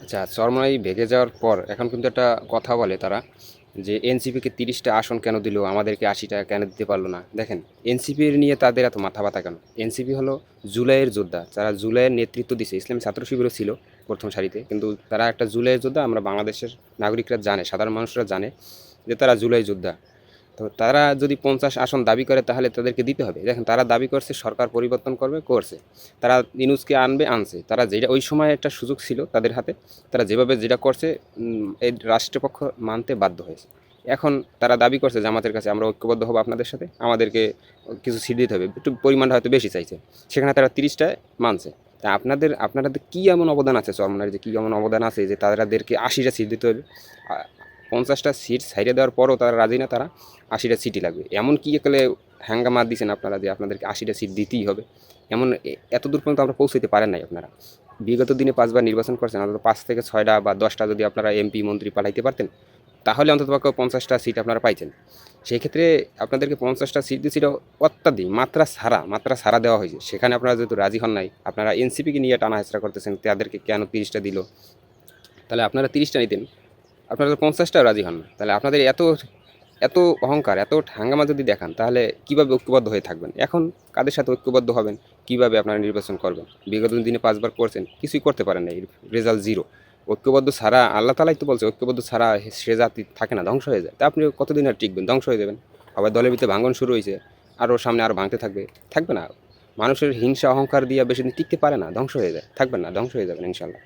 আচ্ছা, চরমোনাই ভেঙে যাওয়ার পর এখন কিন্তু একটা কথা বলে তারা যে এনসিপিকে 30টা আসন কেন দিল, আমাদেরকে 80টা কেন দিতে পারলো না। দেখেন, এনসিপির নিয়ে তাদের এত মাথা ব্যথা কেন? এনসিপি হলো জুলাইয়ের যোদ্ধা, যারা জুলাইয়ের নেতৃত্ব দিছে। ইসলামী ছাত্র শিবিরও ছিল প্রথম সারিতে, কিন্তু তারা একটা জুলাইয়ের যোদ্ধা। আমরা বাংলাদেশের নাগরিকরা জানে, সাধারণ মানুষরা জানে যে তারা জুলাই যোদ্ধা। তো তারা যদি 50 আসন দাবি করে তাহলে তাদেরকে দিতে হবে। দেখেন, তারা দাবি করছে সরকার পরিবর্তন করবে, করছে। তারা ইউনূসকে আনবে, আনছে। তারা যেটা ওই সময় একটা সুযোগ ছিল তাদের হাতে, তারা যেভাবে যেটা করছে এই রাষ্ট্রপক্ষ মানতে বাধ্য হয়েছে। এখন তারা দাবি করছে জামাতের কাছে, আমরা ঐক্যবদ্ধ হবো আপনাদের সাথে, আমাদেরকে কিছু সিট দিতে হবে, একটু পরিমাণটা হয়তো বেশি চাইছে। সেখানে তারা 30টায় মানছে। তা আপনাদের কী এমন অবদান আছে চরমোনাইর, যে কী এমন অবদান আছে যে তাদেরকে 80টা সিট দিতে হবে? 50টা সিট ছাইড়ে দেওয়ার পরও তারা রাজি না, তারা 80টা সিটই লাগবে। এমন কি একালে হ্যাঙ্গামা দিছেন আপনারা যে আপনাদেরকে 80টা সিট দিতেই হবে? এমন এত দূর পর্যন্ত আমরা পৌঁছাইতে পারেন নাই আপনারা। বিগত দিনে 5বার নির্বাচন করছেন, অন্তত 5 থেকে 6টা বা 10টা যদি আপনারা এমপি মন্ত্রী পাঠাইতে পারতেন, তাহলে অন্ততপক্ষে 50টা সিট আপনারা পাইতেন। সেই ক্ষেত্রে আপনাদেরকে 50টা সিট দিয়েছে, এটা অত্যাধিক মাত্রা ছাড়া দেওয়া হয়েছে। সেখানে আপনারা যেহেতু রাজি হন নাই, আপনারা এনসিপিকে নিয়ে টানা হেঁচড়া করতেছেন, তাদেরকে কেন 30টা দিল? তাহলে আপনারা 30টা নিতেন, আপনারা তো 50টাও রাজি হন না। তাহলে আপনাদের এত এত অহংকার, এত হাঙ্গামা যদি দেখান, তাহলে কিভাবে ঐক্যবদ্ধ হয়ে থাকবেন? এখন কাদের সাথে ঐক্যবদ্ধ হবেন? কিভাবে আপনারা নির্বাচন করবেন? বিগত দিনে 5বার করছেন, কিছুই করতে পারেন নাই, রেজাল্ট জিরো। ঐক্যবদ্ধ ছাড়া, আল্লাহ তালাই তো বলছে ঐক্যবদ্ধ ছাড়া সে জাতি থাকে না, ধ্বংস হয়ে যায়। তা আপনি কতদিন আর টিকবেন? ধ্বংস হয়ে যাবেন। আবার দলের ভিতরে ভাঙন শুরু হয়েছে, আরও সামনে আরও ভাঙতে থাকবে, থাকবে না। মানুষের হিংসা অহংকার দিয়ে বেশি দিন টিকতে পারে না, ধ্বংস হয়ে যায়। থাকবেন না, ধ্বংস হয়ে যাবেন ইনশাল্লাহ।